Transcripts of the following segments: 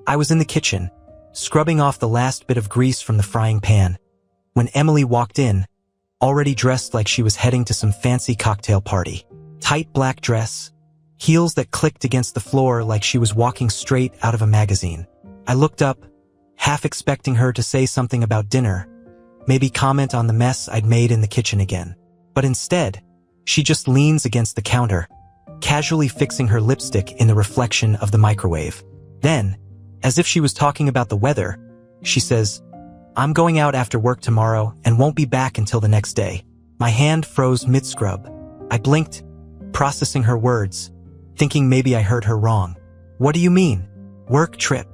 I was in the kitchen, scrubbing off the last bit of grease from the frying pan, when Emily walked in, already dressed like she was heading to some fancy cocktail party. Tight black dress, heels that clicked against the floor like she was walking straight out of a magazine. I looked up, half expecting her to say something about dinner, maybe comment on the mess I'd made in the kitchen again. But instead, she just leans against the counter, casually fixing her lipstick in the reflection of the microwave. Then, as if she was talking about the weather, she says, "I'm going out after work tomorrow and won't be back until the next day." My hand froze mid-scrub. I blinked, processing her words, thinking maybe I heard her wrong. "What do you mean? Work trip?"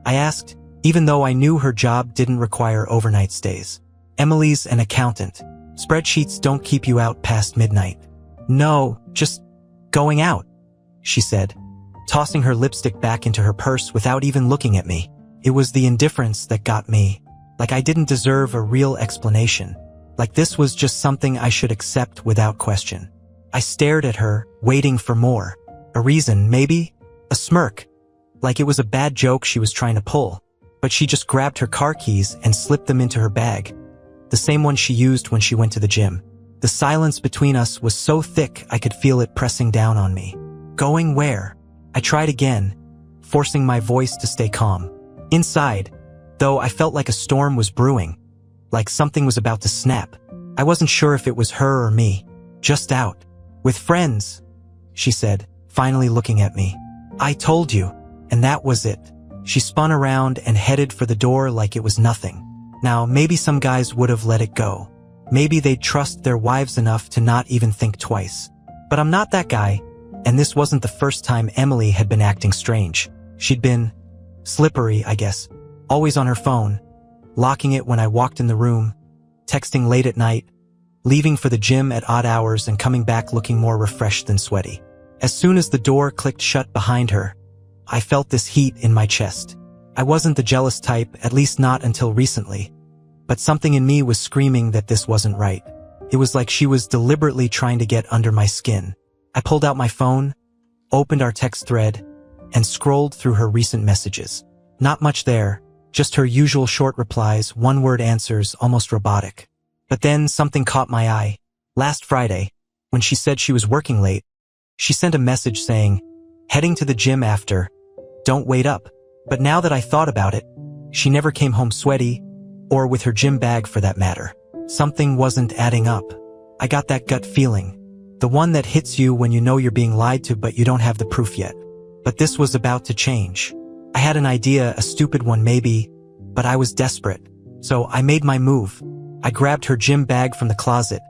I asked, even though I knew her job didn't require overnight stays. "Emily's an accountant. Spreadsheets don't keep you out past midnight." "No, just going out," she said, tossing her lipstick back into her purse without even looking at me. It was the indifference that got me, like I didn't deserve a real explanation, like this was just something I should accept without question. I stared at her, waiting for more. A reason, maybe? A smirk, like it was a bad joke she was trying to pull. But she just grabbed her car keys and slipped them into her bag, the same one she used when she went to the gym. The silence between us was so thick I could feel it pressing down on me. "Going where?" I tried again, forcing my voice to stay calm. Inside, though, I felt like a storm was brewing, like something was about to snap. I wasn't sure if it was her or me. "Just out. With friends," she said, finally looking at me. "I told you, and that was it." She spun around and headed for the door like it was nothing. Now, maybe some guys would have let it go. Maybe they'd trust their wives enough to not even think twice. But I'm not that guy, and this wasn't the first time Emily had been acting strange. She'd been slippery, I guess, always on her phone, locking it when I walked in the room, texting late at night, leaving for the gym at odd hours and coming back looking more refreshed than sweaty. As soon as the door clicked shut behind her, I felt this heat in my chest. I wasn't the jealous type, at least not until recently, but something in me was screaming that this wasn't right. It was like she was deliberately trying to get under my skin. I pulled out my phone, opened our text thread, and scrolled through her recent messages. Not much there, just her usual short replies, one-word answers, almost robotic. But then something caught my eye. Last Friday, when she said she was working late, she sent a message saying, "Heading to the gym after. Don't wait up." But now that I thought about it, she never came home sweaty, or with her gym bag for that matter. Something wasn't adding up. I got that gut feeling. The one that hits you when you know you're being lied to but you don't have the proof yet. But this was about to change. I had an idea, a stupid one maybe, but I was desperate. So I made my move. I grabbed her gym bag from the closet,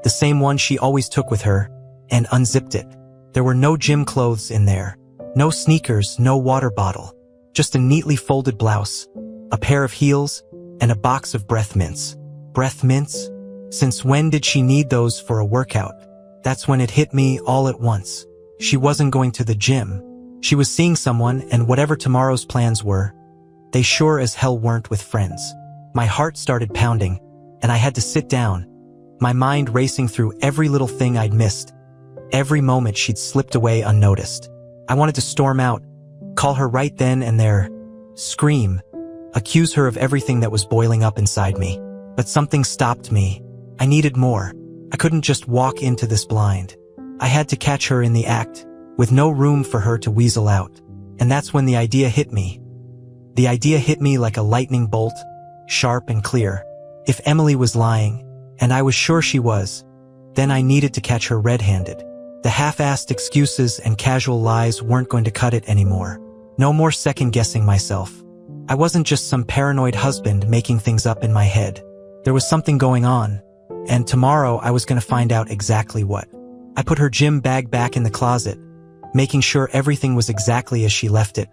the same one she always took with her, and unzipped it. There were no gym clothes in there. No sneakers, no water bottle. Just a neatly folded blouse, a pair of heels, and a box of breath mints. Breath mints? Since when did she need those for a workout? That's when it hit me all at once. She wasn't going to the gym. She was seeing someone, and whatever tomorrow's plans were, they sure as hell weren't with friends. My heart started pounding, and I had to sit down, my mind racing through every little thing I'd missed, every moment she'd slipped away unnoticed. I wanted to storm out, call her right then and there, scream, accuse her of everything that was boiling up inside me. But something stopped me. I needed more. I couldn't just walk into this blind. I had to catch her in the act, with no room for her to weasel out. And that's when the idea hit me. The idea hit me like a lightning bolt, sharp and clear. If Emily was lying, and I was sure she was, then I needed to catch her red-handed. The half-assed excuses and casual lies weren't going to cut it anymore. No more second-guessing myself. I wasn't just some paranoid husband making things up in my head. There was something going on, and tomorrow I was going to find out exactly what. I put her gym bag back in the closet, making sure everything was exactly as she left it,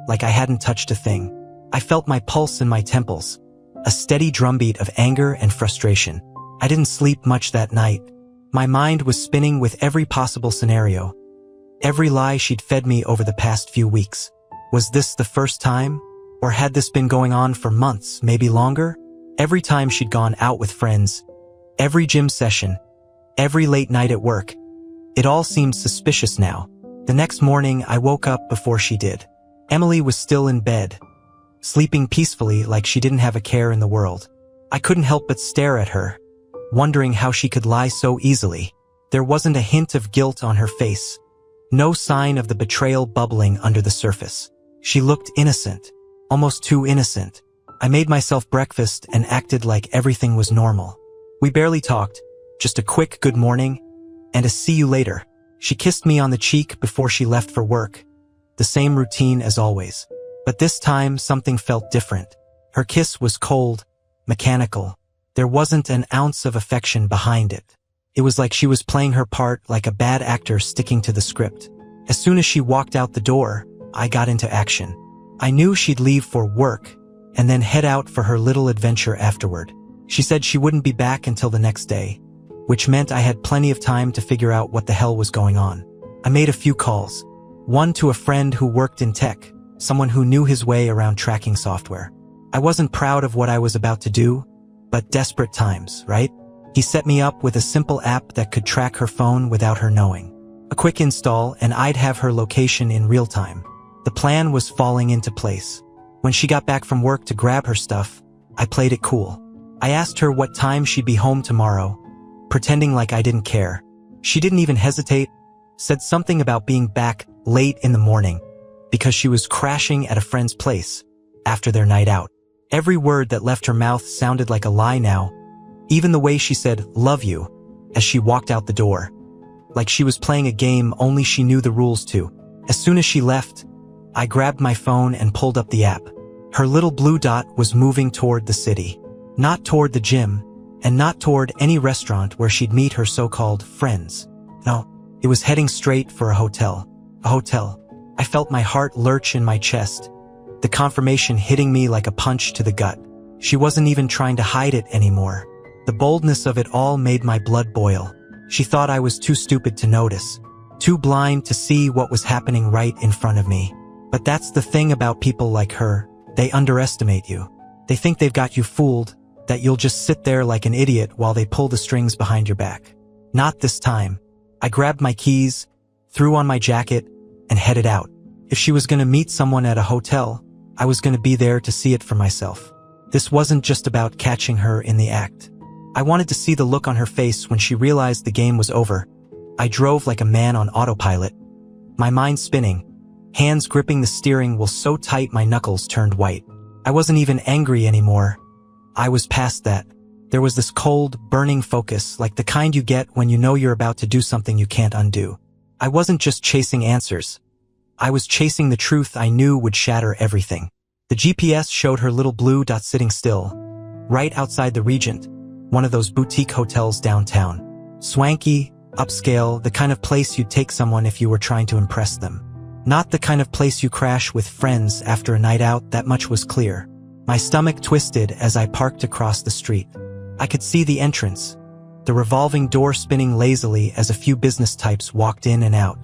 like I hadn't touched a thing. I felt my pulse in my temples, a steady drumbeat of anger and frustration. I didn't sleep much that night. My mind was spinning with every possible scenario, every lie she'd fed me over the past few weeks. Was this the first time? Or had this been going on for months, maybe longer? Every time she'd gone out with friends, every gym session, every late night at work, it all seemed suspicious now. The next morning, I woke up before she did. Emily was still in bed, sleeping peacefully like she didn't have a care in the world. I couldn't help but stare at her, wondering how she could lie so easily. There wasn't a hint of guilt on her face, no sign of the betrayal bubbling under the surface. She looked innocent, almost too innocent. I made myself breakfast and acted like everything was normal. We barely talked, just a quick good morning and a see you later. She kissed me on the cheek before she left for work, the same routine as always. But this time something felt different. Her kiss was cold, mechanical. There wasn't an ounce of affection behind it. It was like she was playing her part like a bad actor sticking to the script. As soon as she walked out the door, I got into action. I knew she'd leave for work and then head out for her little adventure afterward. She said she wouldn't be back until the next day, which meant I had plenty of time to figure out what the hell was going on. I made a few calls. One to a friend who worked in tech, someone who knew his way around tracking software. I wasn't proud of what I was about to do, but desperate times, right? He set me up with a simple app that could track her phone without her knowing. A quick install and I'd have her location in real time. The plan was falling into place. When she got back from work to grab her stuff, I played it cool. I asked her what time she'd be home tomorrow, pretending like I didn't care. She didn't even hesitate, said something about being back late in the morning because she was crashing at a friend's place after their night out. Every word that left her mouth sounded like a lie now, even the way she said, "love you," as she walked out the door. Like she was playing a game only she knew the rules to. As soon as she left, I grabbed my phone and pulled up the app. Her little blue dot was moving toward the city. Not toward the gym, and not toward any restaurant where she'd meet her so-called friends. No, it was heading straight for a hotel. A hotel. I felt my heart lurch in my chest, the confirmation hitting me like a punch to the gut. She wasn't even trying to hide it anymore. The boldness of it all made my blood boil. She thought I was too stupid to notice, too blind to see what was happening right in front of me. But that's the thing about people like her. They underestimate you. They think they've got you fooled, that you'll just sit there like an idiot while they pull the strings behind your back. Not this time. I grabbed my keys, threw on my jacket, and headed out. If she was gonna meet someone at a hotel, I was gonna be there to see it for myself. This wasn't just about catching her in the act. I wanted to see the look on her face when she realized the game was over. I drove like a man on autopilot, my mind spinning, hands gripping the steering wheel so tight my knuckles turned white. I wasn't even angry anymore. I was past that. There was this cold, burning focus, like the kind you get when you know you're about to do something you can't undo. I wasn't just chasing answers. I was chasing the truth I knew would shatter everything. The GPS showed her little blue dot sitting still, right outside the Regent, one of those boutique hotels downtown. Swanky, upscale, the kind of place you'd take someone if you were trying to impress them. Not the kind of place you crash with friends after a night out, that much was clear. My stomach twisted as I parked across the street. I could see the entrance, the revolving door spinning lazily as a few business types walked in and out.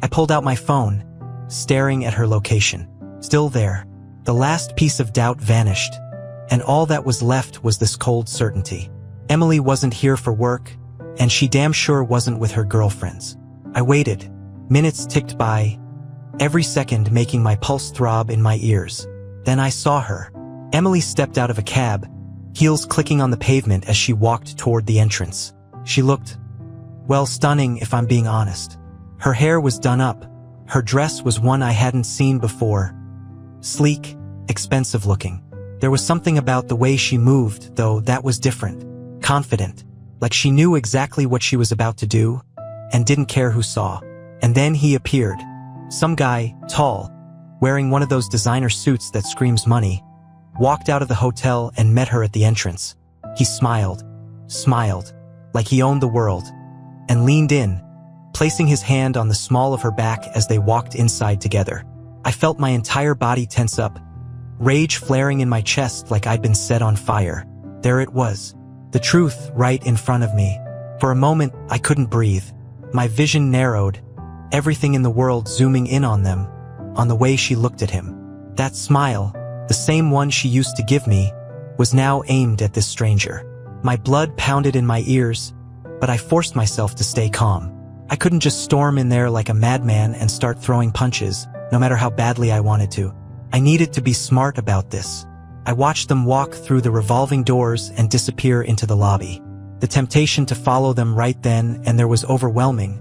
I pulled out my phone, staring at her location. Still there. The last piece of doubt vanished, and all that was left was this cold certainty. Emily wasn't here for work, and she damn sure wasn't with her girlfriends. I waited. Minutes ticked by, every second making my pulse throb in my ears. Then I saw her. Emily stepped out of a cab, heels clicking on the pavement as she walked toward the entrance. She looked, well, stunning if I'm being honest. Her hair was done up. Her dress was one I hadn't seen before. Sleek, expensive looking. There was something about the way she moved, though, that was different. Confident. Like she knew exactly what she was about to do, and didn't care who saw. And then he appeared. Some guy, tall, wearing one of those designer suits that screams money, walked out of the hotel and met her at the entrance. He smiled, like he owned the world, and leaned in, placing his hand on the small of her back as they walked inside together. I felt my entire body tense up, rage flaring in my chest like I'd been set on fire. There it was, the truth right in front of me. For a moment, I couldn't breathe. My vision narrowed, everything in the world zooming in on them, on the way she looked at him. That smile, the same one she used to give me, was now aimed at this stranger. My blood pounded in my ears, but I forced myself to stay calm. I couldn't just storm in there like a madman and start throwing punches. no matter how badly I wanted to. I needed to be smart about this. I watched them walk through the revolving doors and disappear into the lobby. The temptation to follow them right then and there was overwhelming,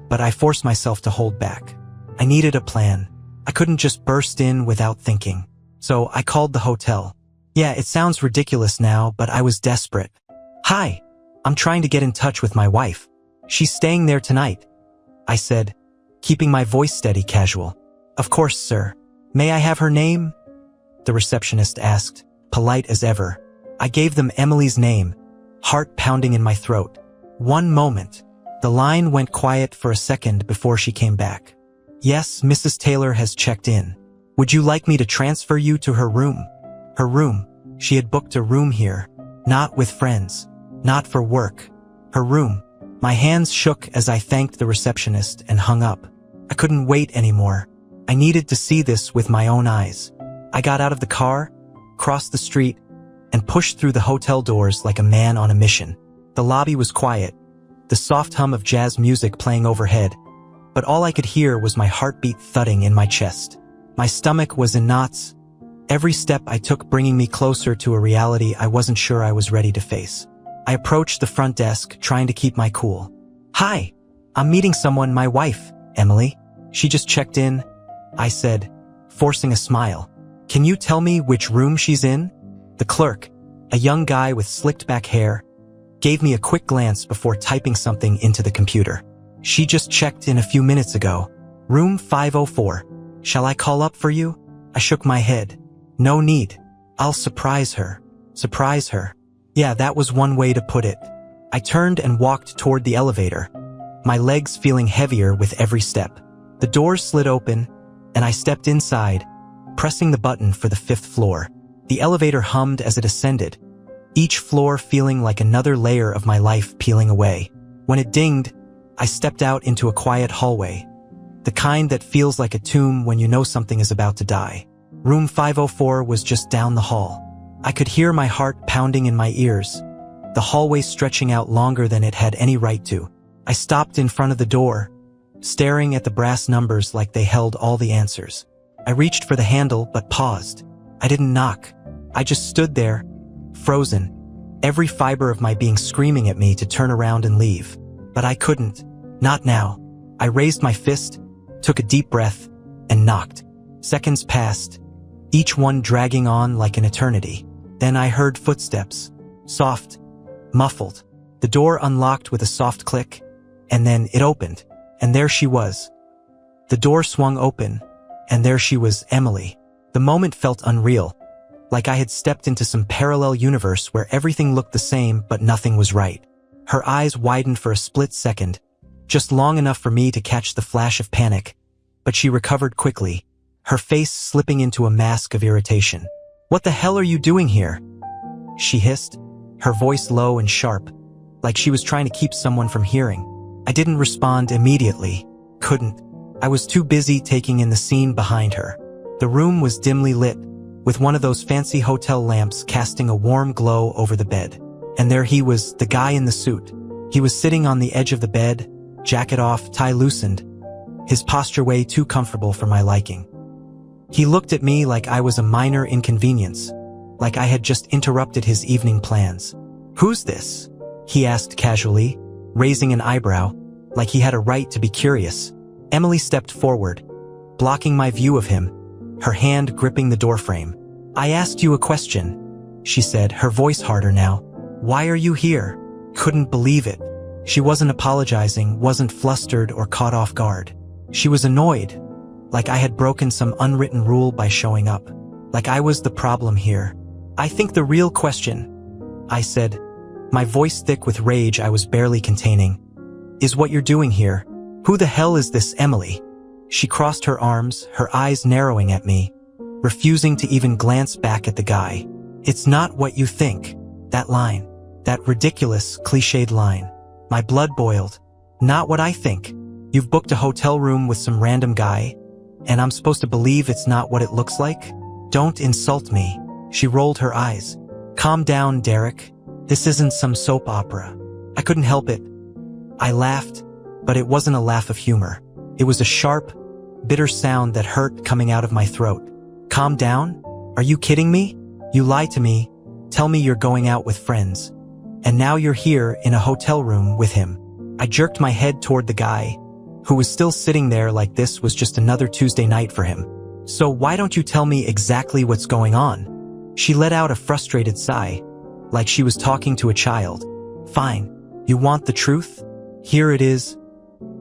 but I forced myself to hold back. I needed a plan. I couldn't just burst in without thinking. So I called the hotel. Yeah, it sounds ridiculous now, but I was desperate. "Hi, I'm trying to get in touch with my wife. She's staying there tonight," I said, keeping my voice steady casual. "Of course, sir. May I have her name?" the receptionist asked, polite as ever. I gave them Emily's name, heart pounding in my throat. One moment. The line went quiet for a second before she came back. "Yes, Mrs. Taylor has checked in. Would you like me to transfer you to her room?" Her room. She had booked a room here. Not with friends. Not for work. Her room. My hands shook as I thanked the receptionist and hung up. I couldn't wait anymore. I needed to see this with my own eyes. I got out of the car, crossed the street, and pushed through the hotel doors like a man on a mission. The lobby was quiet, the soft hum of jazz music playing overhead, but all I could hear was my heartbeat thudding in my chest. My stomach was in knots, every step I took bringing me closer to a reality I wasn't sure I was ready to face. I approached the front desk, trying to keep my cool. "Hi, I'm meeting someone, my wife, Emily. She just checked in," I said, forcing a smile. "Can you tell me which room she's in?" The clerk, a young guy with slicked back hair, gave me a quick glance before typing something into the computer. "She just checked in a few minutes ago. Room 504. Shall I call up for you?" I shook my head. "No need. I'll surprise her." Surprise her. Yeah, that was one way to put it. I turned and walked toward the elevator, my legs feeling heavier with every step. The doors slid open, and I stepped inside, pressing the button for the 5th floor. The elevator hummed as it ascended, each floor feeling like another layer of my life peeling away. When it dinged, I stepped out into a quiet hallway, the kind that feels like a tomb when you know something is about to die. Room 504 was just down the hall. I could hear my heart pounding in my ears, the hallway stretching out longer than it had any right to. I stopped in front of the door, staring at the brass numbers like they held all the answers. I reached for the handle but paused. I didn't knock. I just stood there, frozen, every fiber of my being screaming at me to turn around and leave. But I couldn't. Not now. I raised my fist, took a deep breath, and knocked. Seconds passed, each one dragging on like an eternity. Then I heard footsteps. Soft, muffled. The door unlocked with a soft click, and then it opened, and there she was. The door swung open, and there she was, Emily. The moment felt unreal, like I had stepped into some parallel universe where everything looked the same but nothing was right. Her eyes widened for a split second, just long enough for me to catch the flash of panic, but she recovered quickly, her face slipping into a mask of irritation. "What the hell are you doing here?" she hissed, her voice low and sharp, like she was trying to keep someone from hearing. I didn't respond immediately. Couldn't. I was too busy taking in the scene behind her. The room was dimly lit, with one of those fancy hotel lamps casting a warm glow over the bed. And there he was, the guy in the suit. He was sitting on the edge of the bed, jacket off, tie loosened, his posture way too comfortable for my liking. He looked at me like I was a minor inconvenience, like I had just interrupted his evening plans. "Who's this?" he asked casually, raising an eyebrow, like he had a right to be curious. Emily stepped forward, blocking my view of him, her hand gripping the doorframe. "I asked you a question," she said, her voice harder now. "Why are you here?" Couldn't believe it. She wasn't apologizing, wasn't flustered or caught off guard. She was annoyed, like I had broken some unwritten rule by showing up, like I was the problem here. "I think the real question," I said, my voice thick with rage I was barely containing, "is what you're doing here. Who the hell is this Emily?" She crossed her arms, her eyes narrowing at me, refusing to even glance back at the guy. "It's not what you think." That line, that ridiculous, cliched line. My blood boiled. "Not what I think. You've booked a hotel room with some random guy, and I'm supposed to believe it's not what it looks like? Don't insult me." She rolled her eyes. "Calm down, Derek. This isn't some soap opera." I couldn't help it. I laughed, but it wasn't a laugh of humor. It was a sharp, bitter sound that hurt coming out of my throat. Calm down? Are you kidding me? You lie to me, tell me you're going out with friends, and now you're here in a hotel room with him. I jerked my head toward the guy, who was still sitting there like this was just another Tuesday night for him. So why don't you tell me exactly what's going on? She let out a frustrated sigh, like she was talking to a child. Fine. You want the truth? Here it is.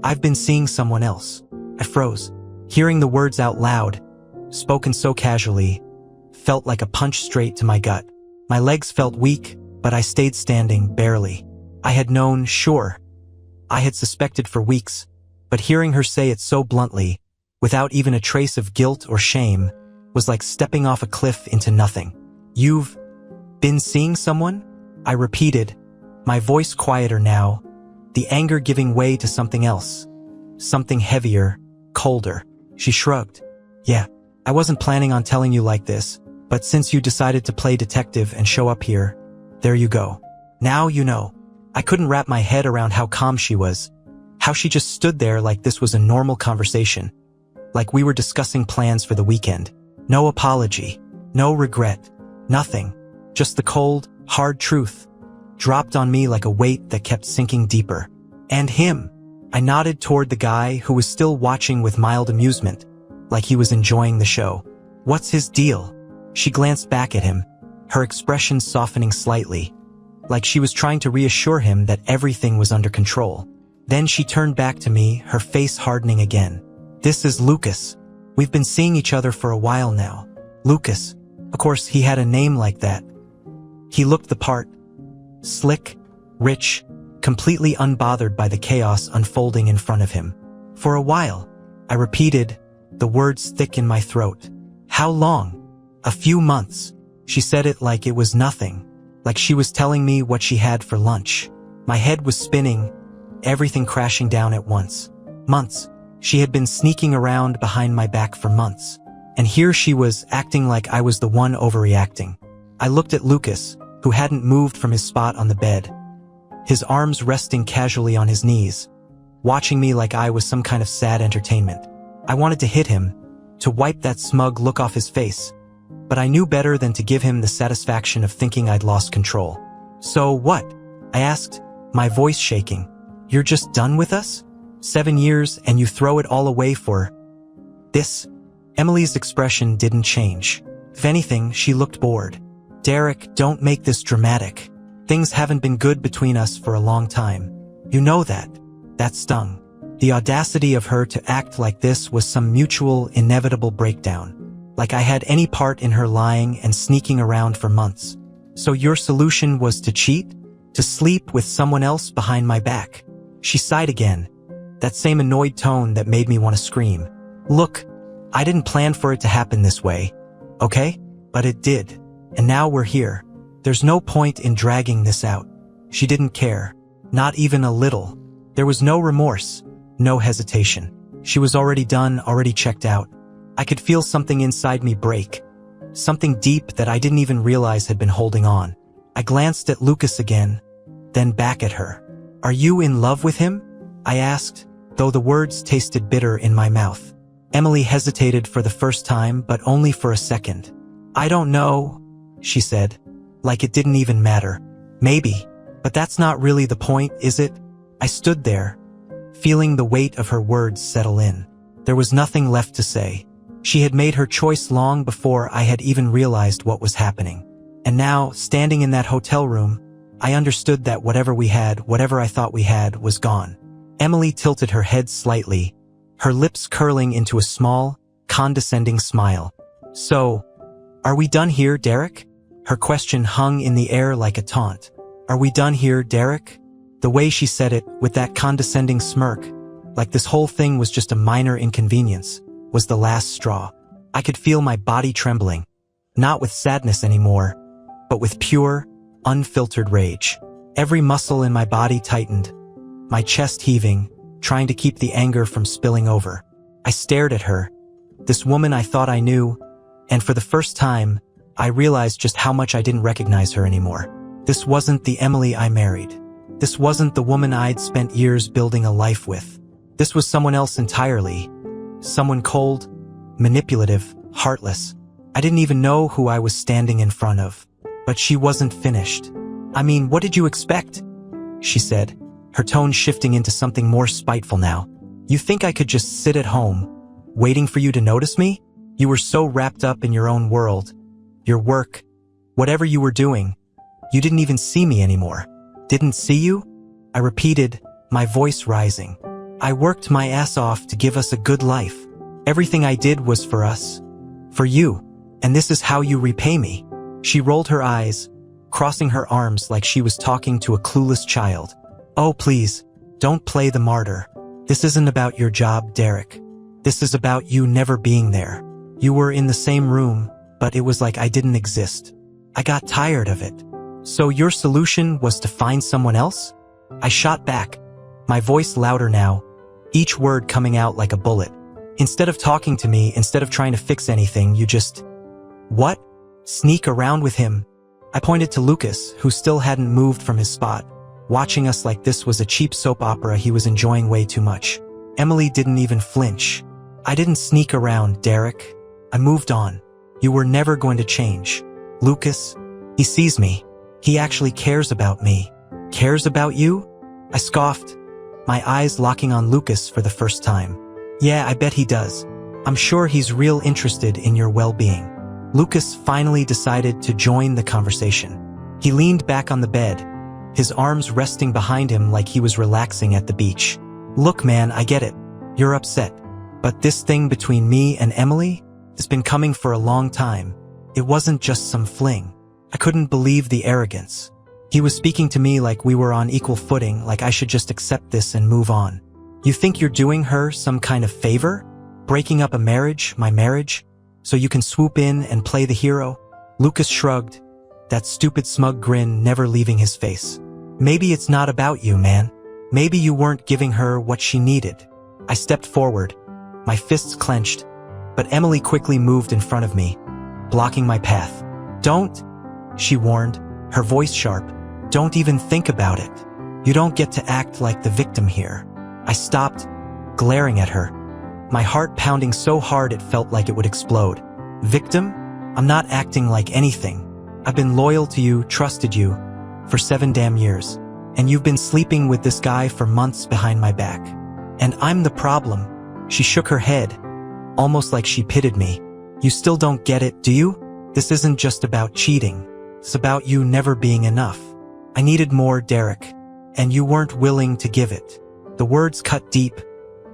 I've been seeing someone else. I froze. Hearing the words out loud, spoken so casually, felt like a punch straight to my gut. My legs felt weak, but I stayed standing, barely. I had known, sure. I had suspected for weeks, but hearing her say it so bluntly, without even a trace of guilt or shame, was like stepping off a cliff into nothing. You've been seeing someone? I repeated, my voice quieter now, the anger giving way to something else. Something heavier, colder. She shrugged. Yeah, I wasn't planning on telling you like this, but since you decided to play detective and show up here, there you go. Now you know. I couldn't wrap my head around how calm she was, how she just stood there like this was a normal conversation, like we were discussing plans for the weekend. No apology, no regret, nothing, just the cold, hard truth, dropped on me like a weight that kept sinking deeper. And him. I nodded toward the guy who was still watching with mild amusement, like he was enjoying the show. What's his deal? She glanced back at him, her expression softening slightly, like she was trying to reassure him that everything was under control. Then she turned back to me, her face hardening again. This is Lucas. We've been seeing each other for a while now. Lucas. Of course, he had a name like that. He looked the part. Slick, rich, completely unbothered by the chaos unfolding in front of him. For a while, I repeated, the words thick in my throat. How long? A few months. She said it like it was nothing, like she was telling me what she had for lunch. My head was spinning, everything crashing down at once. Months. She had been sneaking around behind my back for months. And here she was acting like I was the one overreacting. I looked at Lucas, who hadn't moved from his spot on the bed, his arms resting casually on his knees, watching me like I was some kind of sad entertainment. I wanted to hit him, to wipe that smug look off his face, but I knew better than to give him the satisfaction of thinking I'd lost control. So what? I asked, my voice shaking. You're just done with us? 7 years and you throw it all away for this? Emily's expression didn't change. If anything, she looked bored. Derek, don't make this dramatic. Things haven't been good between us for a long time. You know that. That stung. The audacity of her to act like this was some mutual, inevitable breakdown. Like I had any part in her lying and sneaking around for months. So your solution was to cheat? To sleep with someone else behind my back? She sighed again, that same annoyed tone that made me want to scream. Look, I didn't plan for it to happen this way, okay? But it did. And now we're here. There's no point in dragging this out. She didn't care. Not even a little. There was no remorse, no hesitation. She was already done, already checked out. I could feel something inside me break. Something deep that I didn't even realize had been holding on. I glanced at Lucas again, then back at her. Are you in love with him? I asked, though the words tasted bitter in my mouth. Emily hesitated for the first time, but only for a second. I don't know, she said, like it didn't even matter. Maybe, but that's not really the point, is it? I stood there, feeling the weight of her words settle in. There was nothing left to say. She had made her choice long before I had even realized what was happening. And now, standing in that hotel room, I understood that whatever we had, whatever I thought we had, was gone. Emily tilted her head slightly, her lips curling into a small, condescending smile. So, are we done here, Derek? Her question hung in the air like a taunt. Are we done here, Derek? The way she said it, with that condescending smirk, like this whole thing was just a minor inconvenience, was the last straw. I could feel my body trembling, not with sadness anymore, but with pure, unfiltered rage. Every muscle in my body tightened, my chest heaving, trying to keep the anger from spilling over. I stared at her, this woman I thought I knew, and for the first time, I realized just how much I didn't recognize her anymore. This wasn't the Emily I married. This wasn't the woman I'd spent years building a life with. This was someone else entirely. Someone cold, manipulative, heartless. I didn't even know who I was standing in front of. But she wasn't finished. I mean, what did you expect? She said, her tone shifting into something more spiteful now. You think I could just sit at home, waiting for you to notice me? You were so wrapped up in your own world, your work, whatever you were doing. You didn't even see me anymore. Didn't see you? I repeated, my voice rising. I worked my ass off to give us a good life. Everything I did was for us. For you. And this is how you repay me. She rolled her eyes, crossing her arms like she was talking to a clueless child. Oh, please, don't play the martyr. This isn't about your job, Derek. This is about you never being there. You were in the same room, but it was like I didn't exist. I got tired of it. So your solution was to find someone else? I shot back, my voice louder now, each word coming out like a bullet. Instead of talking to me, instead of trying to fix anything, you just... What? Sneak around with him? I pointed to Lucas, who still hadn't moved from his spot, watching us like this was a cheap soap opera he was enjoying way too much. Emily didn't even flinch. I didn't sneak around, Derek. I moved on. You were never going to change. Lucas, he sees me. He actually cares about me. Cares about you? I scoffed, my eyes locking on Lucas for the first time. Yeah, I bet he does. I'm sure he's real interested in your well-being. Lucas finally decided to join the conversation. He leaned back on the bed, his arms resting behind him like he was relaxing at the beach. Look, man, I get it. You're upset. But this thing between me and Emily has been coming for a long time. It wasn't just some fling. I couldn't believe the arrogance. He was speaking to me like we were on equal footing, like I should just accept this and move on. You think you're doing her some kind of favor? Breaking up a marriage, my marriage, so you can swoop in and play the hero? Lucas shrugged, that stupid smug grin never leaving his face. Maybe it's not about you, man. Maybe you weren't giving her what she needed. I stepped forward, my fists clenched, but Emily quickly moved in front of me, blocking my path. Don't, she warned, her voice sharp. Don't even think about it. You don't get to act like the victim here. I stopped, glaring at her, my heart pounding so hard it felt like it would explode. Victim? I'm not acting like anything. I've been loyal to you, trusted you, for 7 damn years. And you've been sleeping with this guy for months behind my back. And I'm the problem. She shook her head, almost like she pitied me. You still don't get it, do you? This isn't just about cheating. It's about you never being enough. I needed more, Derek, and you weren't willing to give it. The words cut deep,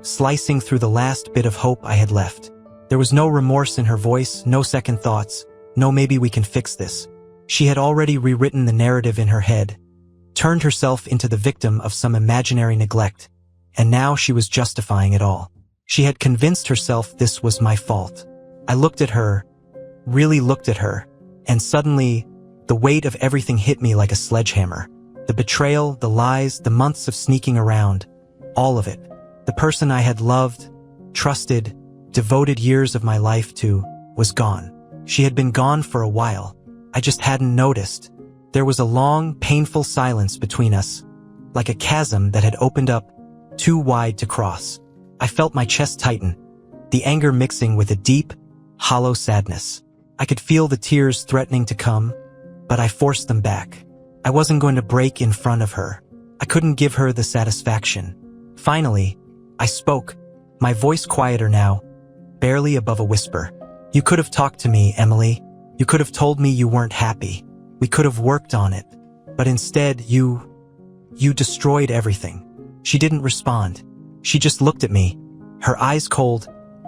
slicing through the last bit of hope I had left. There was no remorse in her voice, no second thoughts, no maybe we can fix this. She had already rewritten the narrative in her head, turned herself into the victim of some imaginary neglect, and now she was justifying it all. She had convinced herself this was my fault. I looked at her, really looked at her, and suddenly, the weight of everything hit me like a sledgehammer. The betrayal, the lies, the months of sneaking around, all of it. The person I had loved, trusted, devoted years of my life to, was gone. She had been gone for a while. I just hadn't noticed. There was a long, painful silence between us, like a chasm that had opened up, too wide to cross. I felt my chest tighten, the anger mixing with a deep, hollow sadness. I could feel the tears threatening to come, but I forced them back. I wasn't going to break in front of her. I couldn't give her the satisfaction. Finally, I spoke, my voice quieter now, barely above a whisper. You could have talked to me, Emily. You could have told me you weren't happy. We could have worked on it. But instead, you destroyed everything. She didn't respond. She just looked at me, her eyes cold,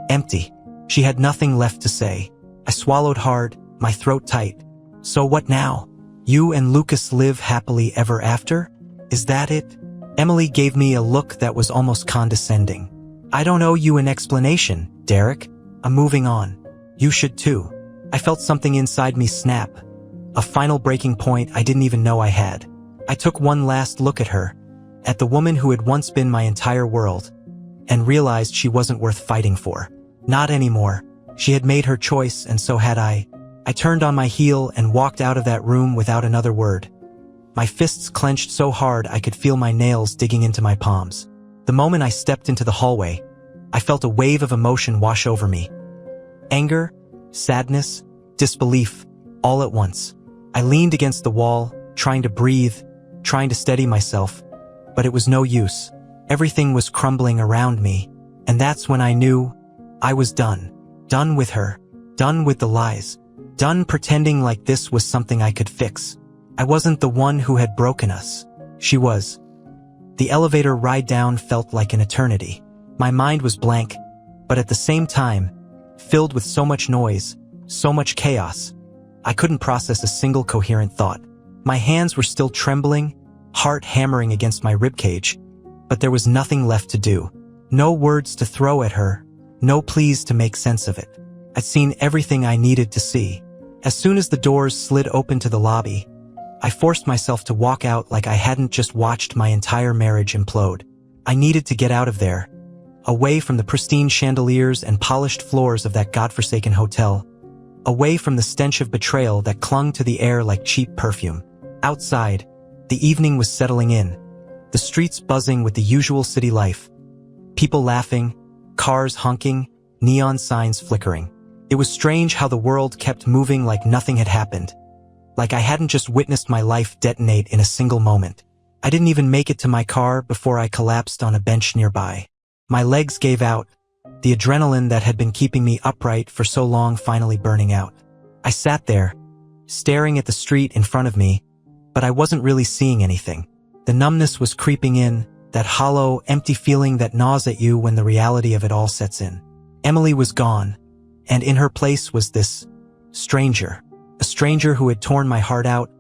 empty. She had nothing left to say. I swallowed hard, my throat tight. So what now? You and Lucas live happily ever after? Is that it? Emily gave me a look that was almost condescending. I don't owe you an explanation, Derek. I'm moving on. You should too. I felt something inside me snap. A final breaking point I didn't even know I had. I took one last look at her, at the woman who had once been my entire world, and realized she wasn't worth fighting for. Not anymore. She had made her choice, and so had I. I turned on my heel and walked out of that room without another word. My fists clenched so hard I could feel my nails digging into my palms. The moment I stepped into the hallway, I felt a wave of emotion wash over me. Anger, sadness, disbelief, all at once. I leaned against the wall, trying to breathe, trying to steady myself, but it was no use. Everything was crumbling around me, and that's when I knew I was done. Done with her, done with the lies, done pretending like this was something I could fix. I wasn't the one who had broken us. She was. The elevator ride down felt like an eternity. My mind was blank, but at the same time, filled with so much noise, so much chaos. I couldn't process a single coherent thought. My hands were still trembling, heart hammering against my ribcage, but there was nothing left to do. No words to throw at her, no pleas to make sense of it. I'd seen everything I needed to see. As soon as the doors slid open to the lobby, I forced myself to walk out like I hadn't just watched my entire marriage implode. I needed to get out of there, away from the pristine chandeliers and polished floors of that godforsaken hotel, away from the stench of betrayal that clung to the air like cheap perfume. Outside, the evening was settling in, the streets buzzing with the usual city life. People laughing, cars honking, neon signs flickering. It was strange how the world kept moving like nothing had happened, like I hadn't just witnessed my life detonate in a single moment. I didn't even make it to my car before I collapsed on a bench nearby. My legs gave out, the adrenaline that had been keeping me upright for so long finally burning out. I sat there, staring at the street in front of me, but I wasn't really seeing anything. The numbness was creeping in, that hollow, empty feeling that gnaws at you when the reality of it all sets in. Emily was gone, and in her place was this stranger. A stranger who had torn my heart out,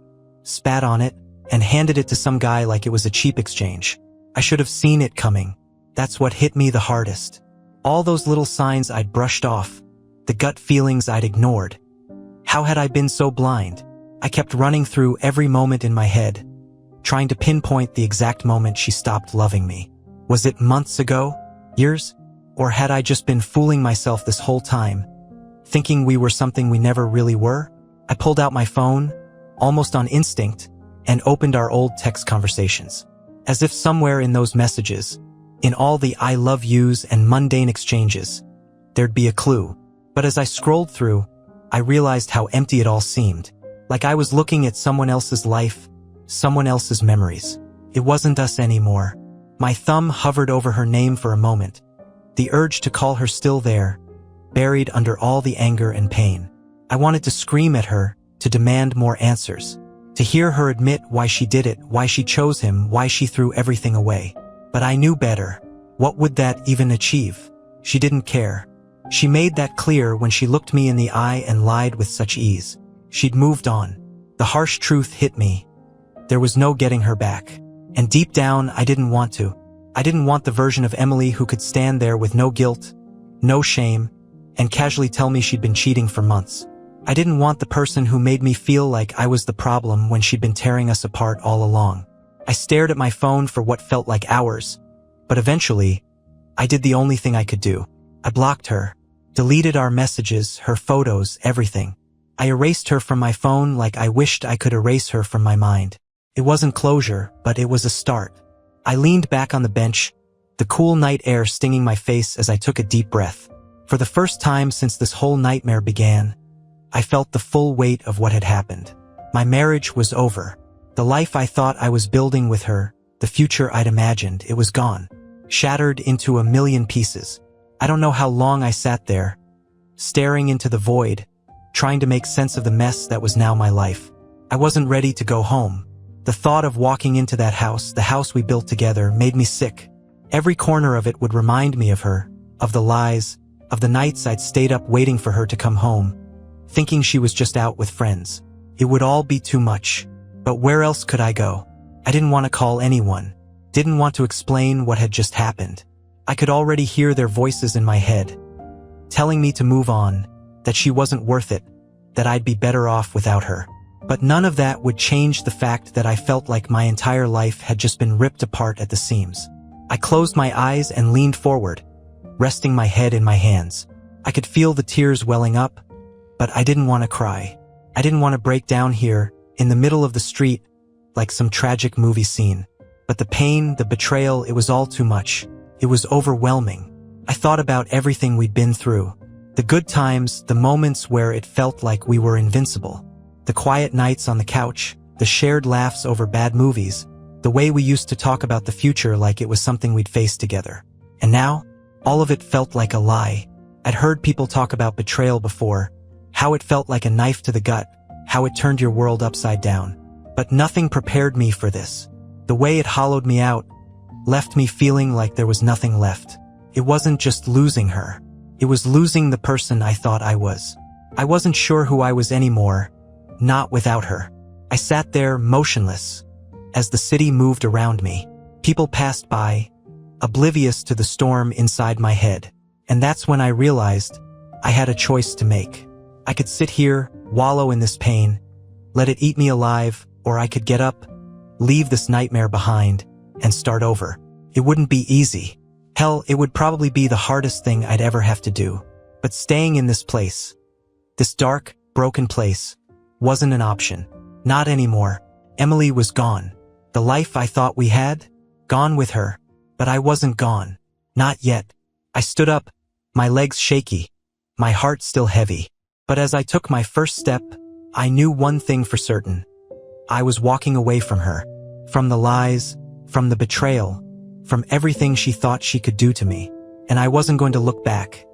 spat on it, and handed it to some guy like it was a cheap exchange. I should have seen it coming. That's what hit me the hardest. All those little signs I'd brushed off, the gut feelings I'd ignored. How had I been so blind? I kept running through every moment in my head, trying to pinpoint the exact moment she stopped loving me. Was it months ago? Years? Or had I just been fooling myself this whole time, thinking we were something we never really were? I pulled out my phone, almost on instinct, and opened our old text conversations. As if somewhere in those messages, in all the I love yous and mundane exchanges, there'd be a clue. But as I scrolled through, I realized how empty it all seemed. Like I was looking at someone else's life, someone else's memories. It wasn't us anymore. My thumb hovered over her name for a moment, the urge to call her still there, buried under all the anger and pain. I wanted to scream at her, to demand more answers, to hear her admit why she did it, why she chose him, why she threw everything away. But I knew better. What would that even achieve? She didn't care. She made that clear when she looked me in the eye and lied with such ease. She'd moved on. The harsh truth hit me. There was no getting her back. And deep down, I didn't want to. I didn't want the version of Emily who could stand there with no guilt, no shame, and casually tell me she'd been cheating for months. I didn't want the person who made me feel like I was the problem when she'd been tearing us apart all along. I stared at my phone for what felt like hours, but eventually, I did the only thing I could do. I blocked her, deleted our messages, her photos, everything. I erased her from my phone like I wished I could erase her from my mind. It wasn't closure, but it was a start. I leaned back on the bench, the cool night air stinging my face as I took a deep breath. For the first time since this whole nightmare began, I felt the full weight of what had happened. My marriage was over. The life I thought I was building with her, the future I'd imagined, it was gone, shattered into a million pieces. I don't know how long I sat there, staring into the void, trying to make sense of the mess that was now my life. I wasn't ready to go home. The thought of walking into that house, the house we built together, made me sick. Every corner of it would remind me of her, of the lies, of the nights I'd stayed up waiting for her to come home, thinking she was just out with friends. It would all be too much. But where else could I go? I didn't want to call anyone, didn't want to explain what had just happened. I could already hear their voices in my head, telling me to move on, that she wasn't worth it, that I'd be better off without her. But none of that would change the fact that I felt like my entire life had just been ripped apart at the seams. I closed my eyes and leaned forward, resting my head in my hands. I could feel the tears welling up, but I didn't want to cry. I didn't want to break down here, in the middle of the street, like some tragic movie scene. But the pain, the betrayal, it was all too much. It was overwhelming. I thought about everything we'd been through. The good times, the moments where it felt like we were invincible. The quiet nights on the couch, the shared laughs over bad movies, the way we used to talk about the future like it was something we'd face together. And now, all of it felt like a lie. I'd heard people talk about betrayal before, how it felt like a knife to the gut, how it turned your world upside down. But nothing prepared me for this. The way it hollowed me out, left me feeling like there was nothing left. It wasn't just losing her. It was losing the person I thought I was. I wasn't sure who I was anymore, not without her. I sat there motionless as the city moved around me. People passed by, oblivious to the storm inside my head. And that's when I realized I had a choice to make. I could sit here, wallow in this pain, let it eat me alive, or I could get up, leave this nightmare behind, and start over. It wouldn't be easy. Hell, it would probably be the hardest thing I'd ever have to do. But staying in this place, this dark, broken place, wasn't an option. Not anymore. Emily was gone. The life I thought we had, gone with her. But I wasn't gone. Not yet. I stood up, my legs shaky, my heart still heavy. But as I took my first step, I knew one thing for certain. I was walking away from her. From the lies, from the betrayal, from everything she thought she could do to me. And I wasn't going to look back.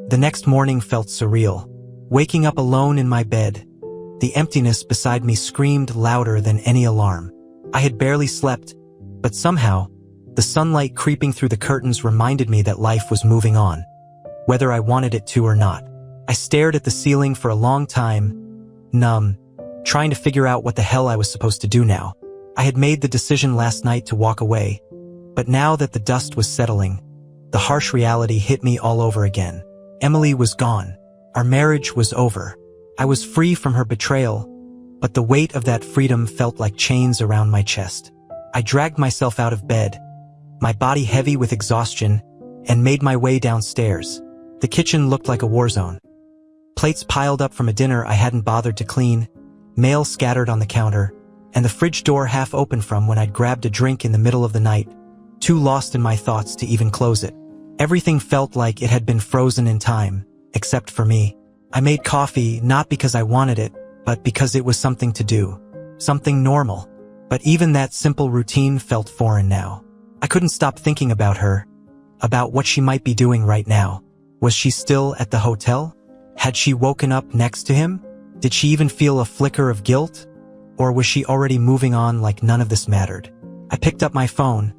The next morning felt surreal. Waking up alone in my bed, the emptiness beside me screamed louder than any alarm. I had barely slept, but somehow, the sunlight creeping through the curtains reminded me that life was moving on, whether I wanted it to or not. I stared at the ceiling for a long time, numb, trying to figure out what the hell I was supposed to do now. I had made the decision last night to walk away, but now that the dust was settling, the harsh reality hit me all over again. Emily was gone. Our marriage was over. I was free from her betrayal, but the weight of that freedom felt like chains around my chest. I dragged myself out of bed, my body heavy with exhaustion, and made my way downstairs. The kitchen looked like a war zone. Plates piled up from a dinner I hadn't bothered to clean, mail scattered on the counter, and the fridge door half open from when I'd grabbed a drink in the middle of the night, too lost in my thoughts to even close it. Everything felt like it had been frozen in time, except for me. I made coffee not because I wanted it, but because it was something to do. Something normal. But even that simple routine felt foreign now. I couldn't stop thinking about her, about what she might be doing right now. Was she still at the hotel? Had she woken up next to him? Did she even feel a flicker of guilt? Or was she already moving on like none of this mattered? I picked up my phone,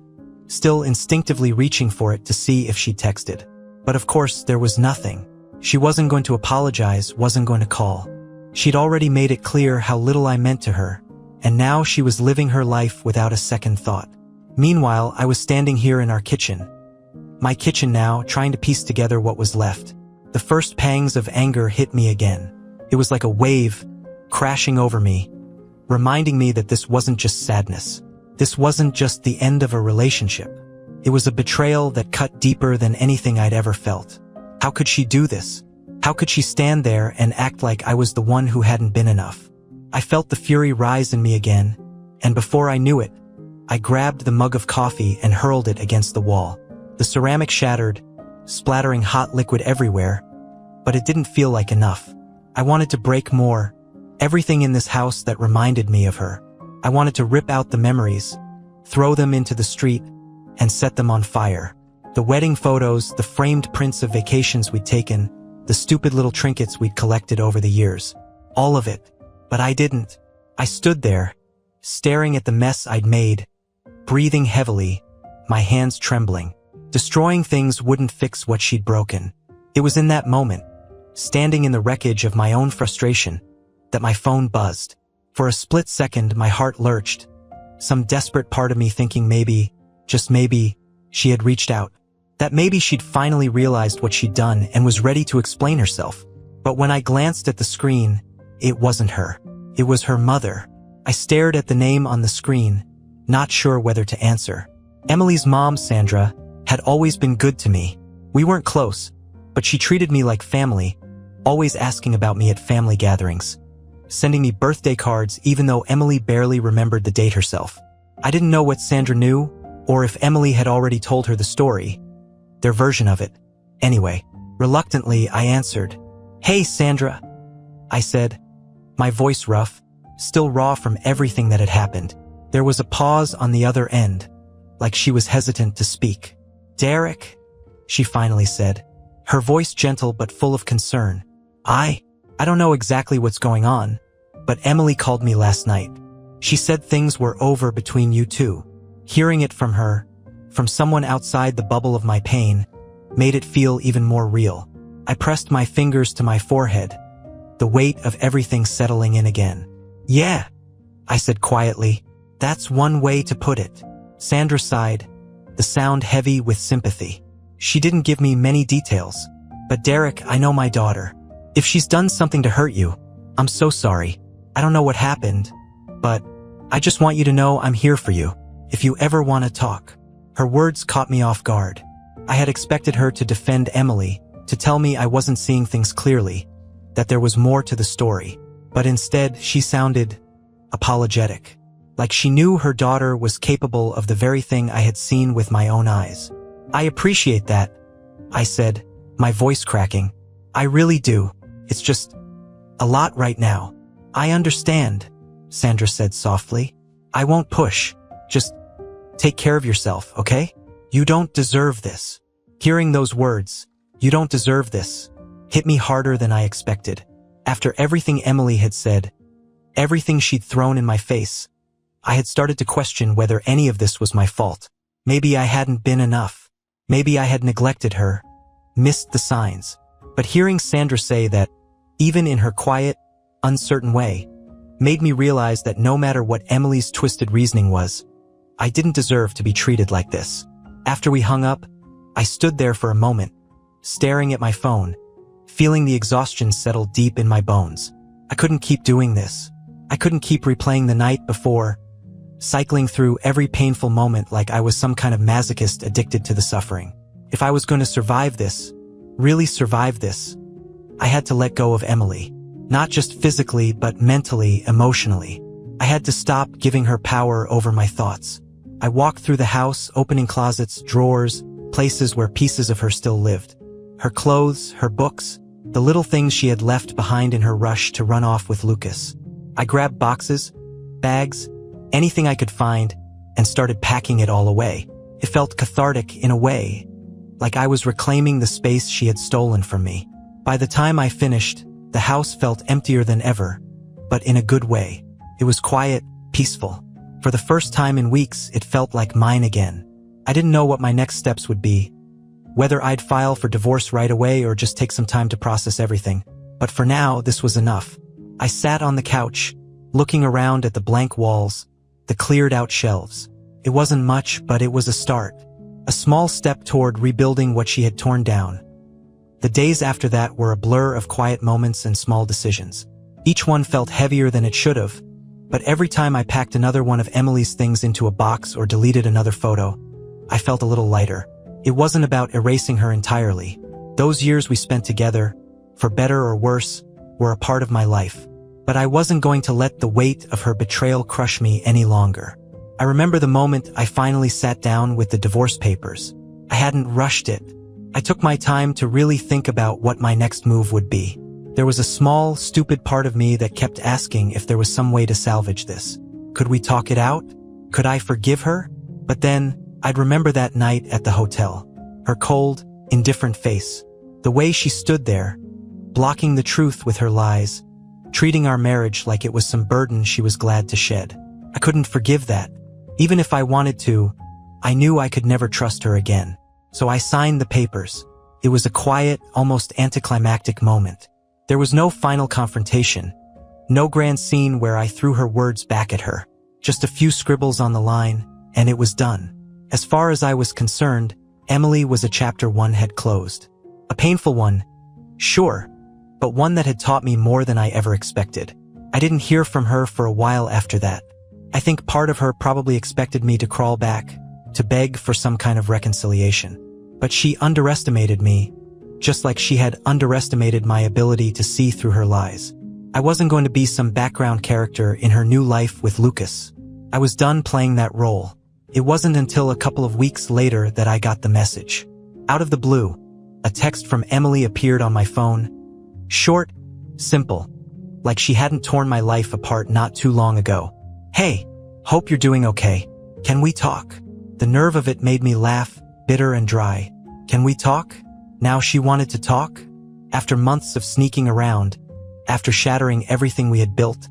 still instinctively reaching for it to see if she texted. But of course, there was nothing. She wasn't going to apologize, wasn't going to call. She'd already made it clear how little I meant to her, and now she was living her life without a second thought. Meanwhile, I was standing here in our kitchen. My kitchen now, trying to piece together what was left. The first pangs of anger hit me again. It was like a wave, crashing over me, reminding me that this wasn't just sadness. This wasn't just the end of a relationship. It was a betrayal that cut deeper than anything I'd ever felt. How could she do this? How could she stand there and act like I was the one who hadn't been enough? I felt the fury rise in me again, and before I knew it, I grabbed the mug of coffee and hurled it against the wall. The ceramic shattered, splattering hot liquid everywhere, but it didn't feel like enough. I wanted to break more, everything in this house that reminded me of her. I wanted to rip out the memories, throw them into the street, and set them on fire. The wedding photos, the framed prints of vacations we'd taken, the stupid little trinkets we'd collected over the years. All of it. But I didn't. I stood there, staring at the mess I'd made, breathing heavily, my hands trembling. Destroying things wouldn't fix what she'd broken. It was in that moment, standing in the wreckage of my own frustration, that my phone buzzed. For a split second, my heart lurched, some desperate part of me thinking maybe, just maybe, she had reached out. That maybe she'd finally realized what she'd done and was ready to explain herself. But when I glanced at the screen, it wasn't her. It was her mother. I stared at the name on the screen, not sure whether to answer. Emily's mom, Sandra, had always been good to me. We weren't close, but she treated me like family, always asking about me at family gatherings, sending me birthday cards even though Emily barely remembered the date herself. I didn't know what Sandra knew, or if Emily had already told her the story, their version of it. Anyway, reluctantly, I answered. "Hey, Sandra," I said, my voice rough, still raw from everything that had happened. There was a pause on the other end, like she was hesitant to speak. "Derek," she finally said, her voice gentle but full of concern. I don't know exactly what's going on, but Emily called me last night. She said things were over between you two. Hearing it from her, from someone outside the bubble of my pain, made it feel even more real. I pressed my fingers to my forehead, the weight of everything settling in again. "Yeah," I said quietly. "That's one way to put it." Sandra sighed, the sound heavy with sympathy. She didn't give me many details. "But Derek, I know my daughter. If she's done something to hurt you, I'm so sorry. I don't know what happened, but I just want you to know I'm here for you, if you ever want to talk." Her words caught me off guard. I had expected her to defend Emily, to tell me I wasn't seeing things clearly, that there was more to the story. But instead, she sounded apologetic, like she knew her daughter was capable of the very thing I had seen with my own eyes. "I appreciate that," I said, my voice cracking. "I really do. It's just a lot right now." "I understand," Sandra said softly. "I won't push. Just take care of yourself, okay? You don't deserve this." Hearing those words, "You don't deserve this," hit me harder than I expected. After everything Emily had said, everything she'd thrown in my face, I had started to question whether any of this was my fault. Maybe I hadn't been enough. Maybe I had neglected her, missed the signs. But hearing Sandra say that, even in her quiet, uncertain way, made me realize that no matter what Emily's twisted reasoning was, I didn't deserve to be treated like this. After we hung up, I stood there for a moment, staring at my phone, feeling the exhaustion settle deep in my bones. I couldn't keep doing this. I couldn't keep replaying the night before, cycling through every painful moment like I was some kind of masochist addicted to the suffering. If I was going to survive this, really survive this, I had to let go of Emily. Not just physically, but mentally, emotionally. I had to stop giving her power over my thoughts. I walked through the house, opening closets, drawers, places where pieces of her still lived. Her clothes, her books, the little things she had left behind in her rush to run off with Lucas. I grabbed boxes, bags, anything I could find, and started packing it all away. It felt cathartic in a way, like I was reclaiming the space she had stolen from me. By the time I finished, the house felt emptier than ever, but in a good way. It was quiet, peaceful. For the first time in weeks, it felt like mine again. I didn't know what my next steps would be, whether I'd file for divorce right away or just take some time to process everything. But for now, this was enough. I sat on the couch, looking around at the blank walls, the cleared-out shelves. It wasn't much, but it was a start. A small step toward rebuilding what she had torn down. The days after that were a blur of quiet moments and small decisions. Each one felt heavier than it should have, but every time I packed another one of Emily's things into a box or deleted another photo, I felt a little lighter. It wasn't about erasing her entirely. Those years we spent together, for better or worse, were a part of my life. But I wasn't going to let the weight of her betrayal crush me any longer. I remember the moment I finally sat down with the divorce papers. I hadn't rushed it. I took my time to really think about what my next move would be. There was a small, stupid part of me that kept asking if there was some way to salvage this. Could we talk it out? Could I forgive her? But then, I'd remember that night at the hotel. Her cold, indifferent face. The way she stood there, blocking the truth with her lies, treating our marriage like it was some burden she was glad to shed. I couldn't forgive that. Even if I wanted to, I knew I could never trust her again. So I signed the papers. It was a quiet, almost anticlimactic moment. There was no final confrontation, no grand scene where I threw her words back at her. Just a few scribbles on the line, and it was done. As far as I was concerned, Emily was a chapter 1 had closed. A painful one, sure, but one that had taught me more than I ever expected. I didn't hear from her for a while after that. I think part of her probably expected me to crawl back, to beg for some kind of reconciliation. But she underestimated me, just like she had underestimated my ability to see through her lies. I wasn't going to be some background character in her new life with Lucas. I was done playing that role. It wasn't until a couple of weeks later that I got the message. Out of the blue, A text from Emily appeared on my phone. Short, simple, like she hadn't torn my life apart not too long ago. "Hey, hope you're doing okay. Can we talk?" The nerve of it made me laugh, bitter and dry. Can we talk? Now she wanted to talk? After months of sneaking around, after shattering everything we had built,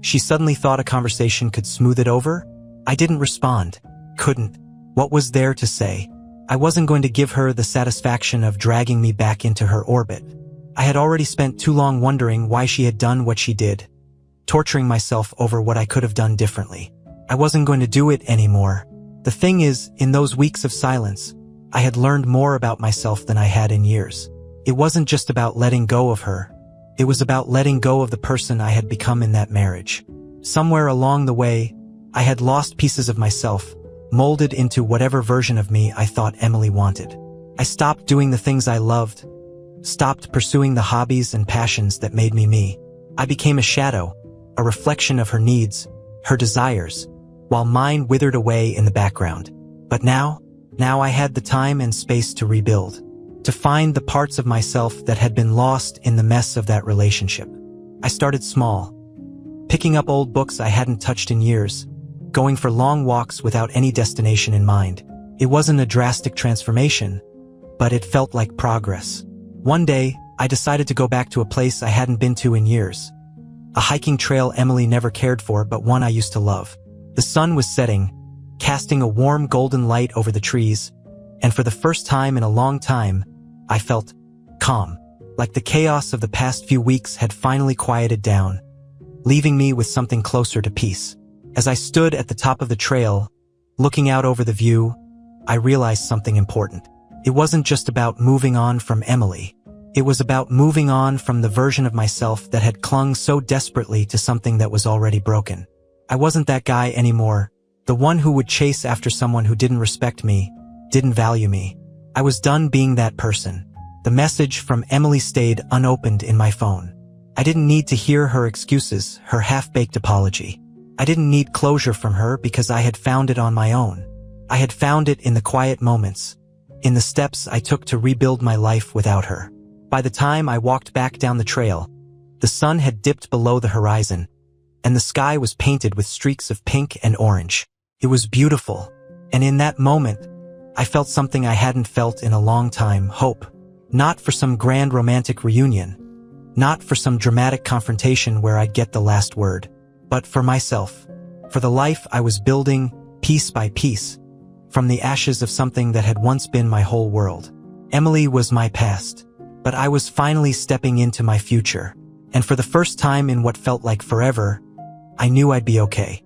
she suddenly thought a conversation could smooth it over? I didn't respond. Couldn't. What was there to say? I wasn't going to give her the satisfaction of dragging me back into her orbit. I had already spent too long wondering why she had done what she did, torturing myself over what I could have done differently. I wasn't going to do it anymore. The thing is, in those weeks of silence, I had learned more about myself than I had in years. It wasn't just about letting go of her. It was about letting go of the person I had become in that marriage. Somewhere along the way, I had lost pieces of myself, molded into whatever version of me I thought Emily wanted. I stopped doing the things I loved, stopped pursuing the hobbies and passions that made me me. I became a shadow, a reflection of her needs, her desires, while mine withered away in the background. But now I had the time and space to rebuild, to find the parts of myself that had been lost in the mess of that relationship. I started small, picking up old books I hadn't touched in years, going for long walks without any destination in mind. It wasn't a drastic transformation, but it felt like progress. One day, I decided to go back to a place I hadn't been to in years. A hiking trail Emily never cared for, but one I used to love. The sun was setting, casting a warm golden light over the trees, and for the first time in a long time, I felt calm, like the chaos of the past few weeks had finally quieted down, leaving me with something closer to peace. As I stood at the top of the trail, looking out over the view, I realized something important. It wasn't just about moving on from Emily. It was about moving on from the version of myself that had clung so desperately to something that was already broken. I wasn't that guy anymore, the one who would chase after someone who didn't respect me, didn't value me. I was done being that person. The message from Emily stayed unopened in my phone. I didn't need to hear her excuses, her half-baked apology. I didn't need closure from her because I had found it on my own. I had found it in the quiet moments, in the steps I took to rebuild my life without her. By the time I walked back down the trail, the sun had dipped below the horizon, and the sky was painted with streaks of pink and orange. It was beautiful, and in that moment, I felt something I hadn't felt in a long time: hope. Not for some grand romantic reunion, not for some dramatic confrontation where I'd get the last word, but for myself, for the life I was building piece by piece, from the ashes of something that had once been my whole world. Emily was my past, but I was finally stepping into my future, and for the first time in what felt like forever, I knew I'd be okay.